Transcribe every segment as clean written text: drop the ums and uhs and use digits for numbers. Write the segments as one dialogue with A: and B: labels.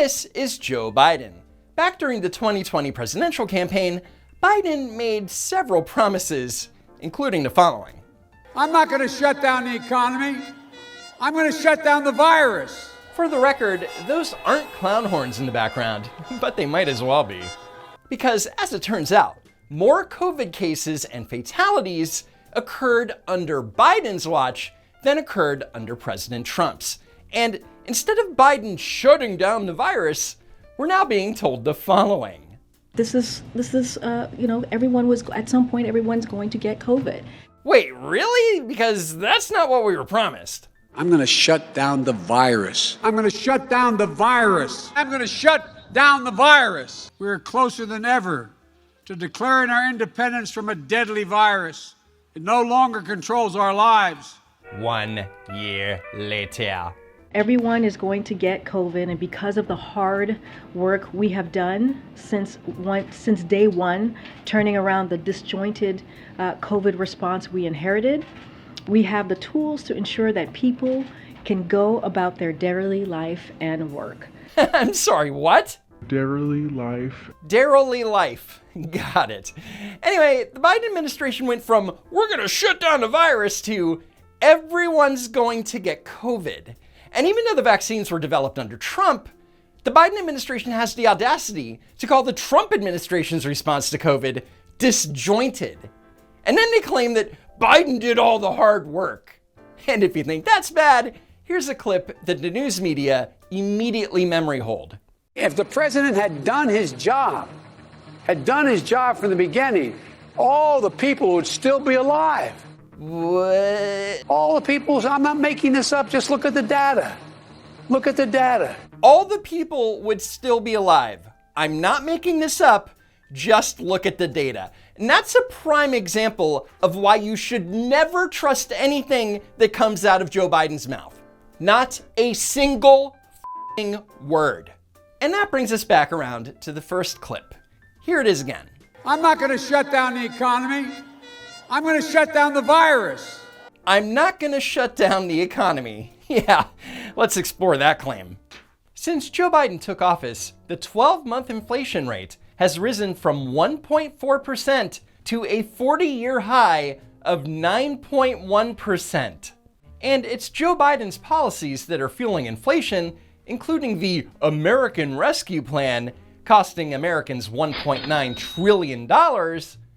A: this is Joe Biden. Back during the 2020 presidential campaign, Biden made several promises, including the following.
B: I'm not going to shut down the economy. I'm going to shut down the virus.
A: For the record, those aren't clown horns in the background, but they might as well be. Because as it turns out, more COVID cases and fatalities occurred under Biden's watch than occurred under President Trump's. And instead of Biden shutting down the virus, we're now being told the following.
C: This is at some point, everyone's going to get COVID.
A: Wait, really? Because that's not what we were promised.
B: I'm going to shut down the virus. I'm going to shut down the virus. I'm going to shut down the virus. We're closer than ever to declaring our independence from a deadly virus. It no longer controls our lives.
A: 1 year later.
C: Everyone is going to get COVID, and because of the hard work we have done since day one, turning around the disjointed COVID response we inherited, we have the tools to ensure that people can go about their daily life and work.
A: I'm sorry, what?
D: Daily life.
A: Daily life. Got it. Anyway, the Biden administration went from, we're going to shut down the virus, to everyone's going to get COVID. And even though the vaccines were developed under Trump, the Biden administration has the audacity to call the Trump administration's response to COVID disjointed. And then they claim that Biden did all the hard work. And if you think that's bad, here's a clip that the news media immediately memory hold.
B: If the president had done his job from the beginning, all the people would still be alive.
A: What?
B: All the people, I'm not making this up, just look at the data. Look at the data.
A: All the people would still be alive. I'm not making this up, just look at the data. And that's a prime example of why you should never trust anything that comes out of Joe Biden's mouth. Not a single word. And that brings us back around to the first clip. Here it is again.
B: I'm not going to shut down the economy. I'm going to shut down the virus.
A: I'm not going to shut down the economy. Yeah, let's explore that claim. Since Joe Biden took office, the 12-month inflation rate has risen from 1.4% to a 40-year high of 9.1%. And it's Joe Biden's policies that are fueling inflation, including the American Rescue Plan, costing Americans $1.9 trillion,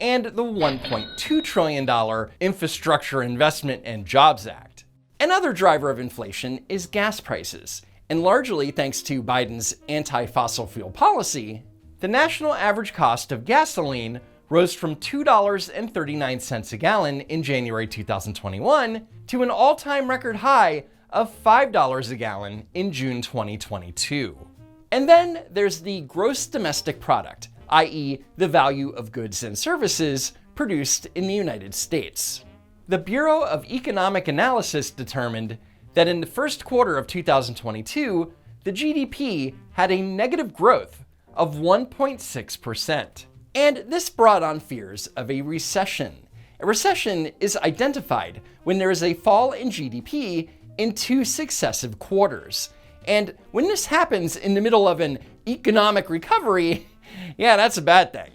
A: and the $1.2 trillion Infrastructure Investment and Jobs Act. Another driver of inflation is gas prices, and largely thanks to Biden's anti-fossil fuel policy, the national average cost of gasoline rose from $2.39 a gallon in January 2021 to an all-time record high of $5 a gallon in June 2022. And then there's the gross domestic product, i.e. the value of goods and services produced in the United States. The Bureau of Economic Analysis determined that in the first quarter of 2022, the GDP had a negative growth of 1.6%. And this brought on fears of a recession. A recession is identified when there is a fall in GDP in 2 successive quarters. And when this happens in the middle of an economic recovery, yeah, that's a bad thing.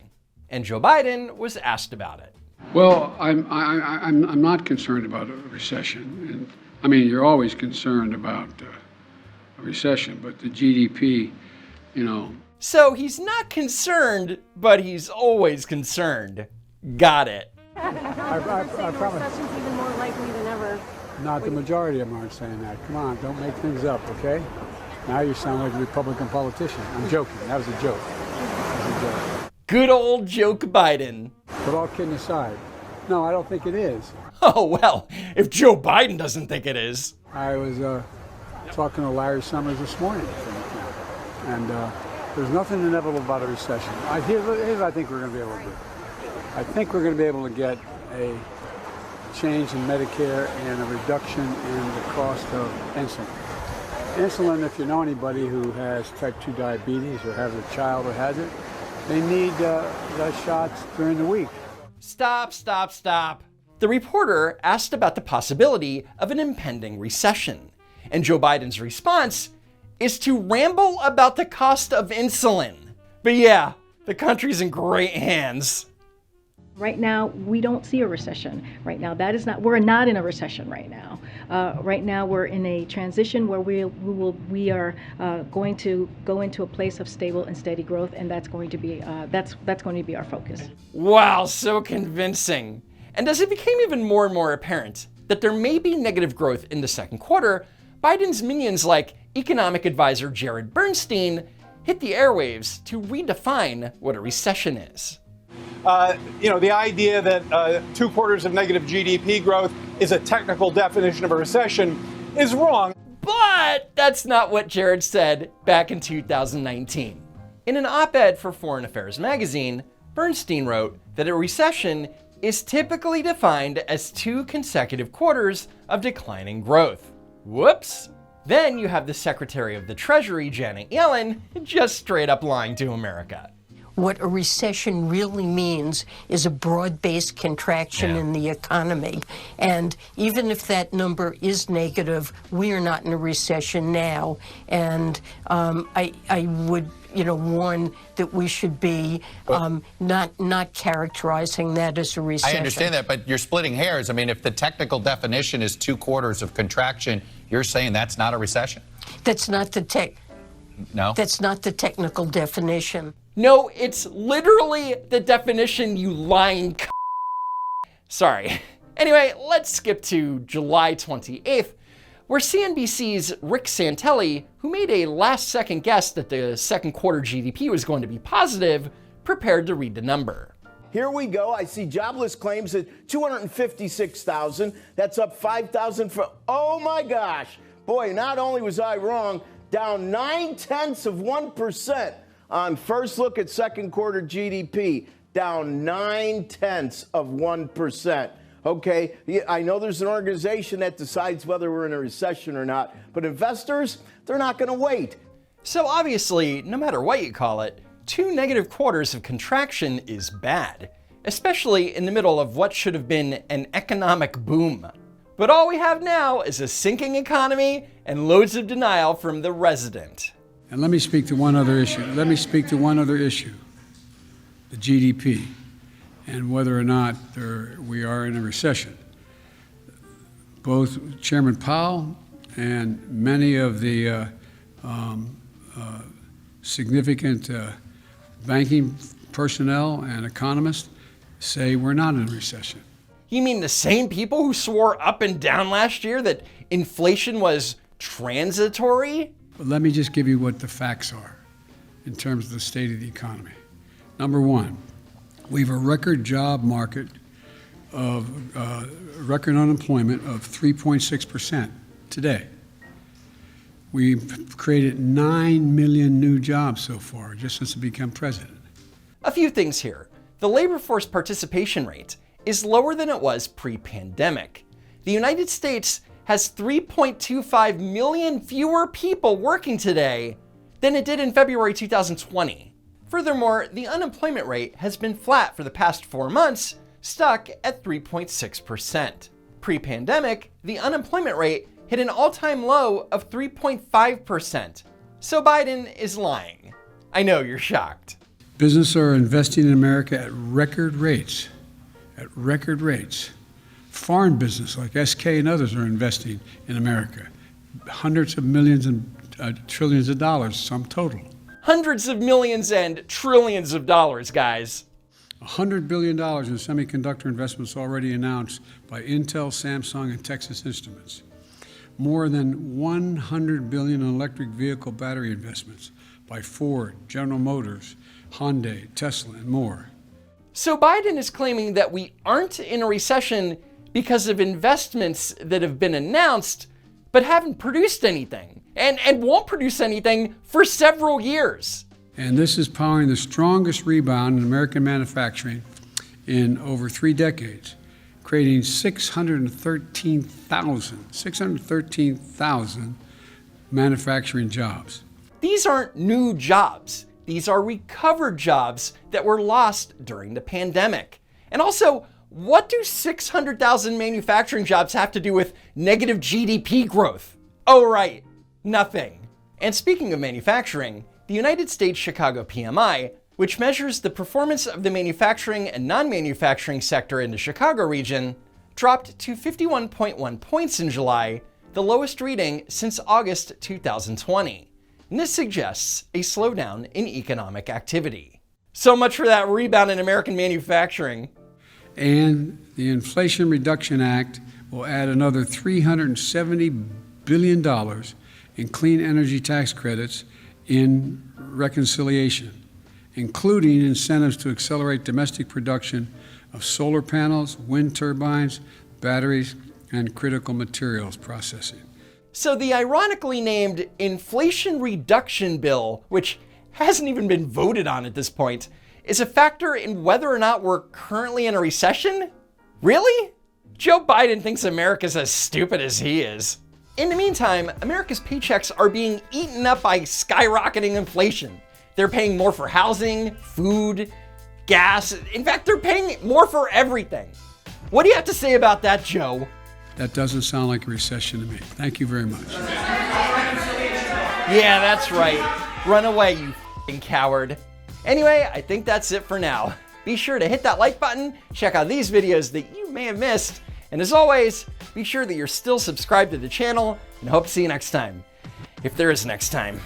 A: And Joe Biden was asked about it.
E: Well, I'm not concerned about a recession. And I mean, you're always concerned about a recession, but the GDP,
A: So he's not concerned, but he's always concerned. Got it.
B: I promise.
F: Recession's even more likely than ever.
B: Not the majority of them aren't saying that. Come on, don't make things up, okay? Now you sound like a Republican politician. I'm joking. That was a joke.
A: Good old joke Biden.
B: But all kidding aside, no, I don't think it is.
A: Oh, well, if Joe Biden doesn't think it is.
B: I was talking to Larry Summers this morning, and there's nothing inevitable about a recession. Here's what I think we're going to be able to do. I think we're going to be able to get a change in Medicare and a reduction in the cost of insulin. Insulin, if you know anybody who has type 2 diabetes or has a child who has it, they need those shots during the week.
A: Stop. The reporter asked about the possibility of an impending recession, and Joe Biden's response is to ramble about the cost of insulin. But yeah, the country's in great hands.
C: Right now, we don't see a recession. Right now, we're not in a recession right now. Right now, we're in a transition where we are going to go into a place of stable and steady growth, and that's going to be our focus.
A: Wow, so convincing. And as it became even more and more apparent that there may be negative growth in the second quarter, Biden's minions like economic advisor Jared Bernstein hit the airwaves to redefine what a recession is.
G: The idea that 2 quarters of negative GDP growth is a technical definition of a recession is wrong.
A: But that's not what Jared said back in 2019. In an op-ed for Foreign Affairs magazine, Bernstein wrote that a recession is typically defined as 2 consecutive quarters of declining growth. Whoops. Then you have the Secretary of the Treasury, Janet Yellen, just straight up lying to America.
H: What a recession really means is a broad-based contraction in the economy. And even if that number is negative, we are not in a recession now. And I would warn that we should be not characterizing that as a recession.
I: I understand that, but you're splitting hairs. I mean, if the technical definition is 2 quarters of contraction, you're saying that's not a recession?
H: That's not the
I: No?
H: That's not the technical definition.
A: No, it's literally the definition, you lying Sorry. Anyway, let's skip to July 28th, where CNBC's Rick Santelli, who made a last-second guess that the second quarter GDP was going to be positive, prepared to read the number.
J: Here we go. I see jobless claims at 256,000. That's up 5,000 for, oh my gosh. Boy, not only was I wrong, down 0.9% on first look at second quarter GDP, down 0.9%. Okay, I know there's an organization that decides whether we're in a recession or not, but investors, they're not going to wait.
A: So obviously, no matter what you call it, 2 negative quarters of contraction is bad, especially in the middle of what should have been an economic boom. But all we have now is a sinking economy and loads of denial from the resident.
B: And let me speak to one other issue. The GDP, and whether or not we are in a recession. Both Chairman Powell and many of the significant banking personnel and economists say we're not in a recession.
A: You mean the same people who swore up and down last year that inflation was transitory?
B: But let me just give you what the facts are in terms of the state of the economy. Number one, we have a record job market of record unemployment of 3.6% today. We've created 9 million new jobs so far, just since I became president.
A: A few things here. The labor force participation rate is lower than it was pre-pandemic. The United States has 3.25 million fewer people working today than it did in February 2020. Furthermore, the unemployment rate has been flat for the past 4 months, stuck at 3.6%. Pre-pandemic, the unemployment rate hit an all-time low of 3.5%. So Biden is lying. I know you're shocked.
B: Businesses are investing in America at record rates. Foreign business like SK and others are investing in America. Hundreds of millions and trillions of dollars, sum total.
A: Hundreds of millions and trillions of dollars, guys.
B: $100 billion in semiconductor investments already announced by Intel, Samsung, and Texas Instruments. More than $100 billion in electric vehicle battery investments by Ford, General Motors, Hyundai, Tesla, and more.
A: So Biden is claiming that we aren't in a recession because of investments that have been announced, but haven't produced anything, and won't produce anything for several years.
B: And this is powering the strongest rebound in American manufacturing in over 3 decades, creating 613,000 manufacturing jobs.
A: These aren't new jobs. These are recovered jobs that were lost during the pandemic. And also, what do 600,000 manufacturing jobs have to do with negative GDP growth? Oh, right, nothing. And speaking of manufacturing, the United States Chicago PMI, which measures the performance of the manufacturing and non-manufacturing sector in the Chicago region, dropped to 51.1 points in July, the lowest reading since August 2020. And this suggests a slowdown in economic activity. So much for that rebound in American manufacturing.
E: And the Inflation Reduction Act will add another $370 billion in clean energy tax credits in reconciliation, including incentives to accelerate domestic production of solar panels, wind turbines, batteries, and critical materials processing.
A: So the ironically named Inflation Reduction Bill, which hasn't even been voted on at this point, is a factor in whether or not we're currently in a recession? Really? Joe Biden thinks America's as stupid as he is. In the meantime, America's paychecks are being eaten up by skyrocketing inflation. They're paying more for housing, food, gas. In fact, they're paying more for everything. What do you have to say about that, Joe?
E: That doesn't sound like a recession to me. Thank you very much.
A: Yeah, that's right. Run away, you f***ing coward. Anyway, I think that's it for now. Be sure to hit that like button, check out these videos that you may have missed, and as always, be sure that you're still subscribed to the channel, and I hope to see you next time. If there is next time.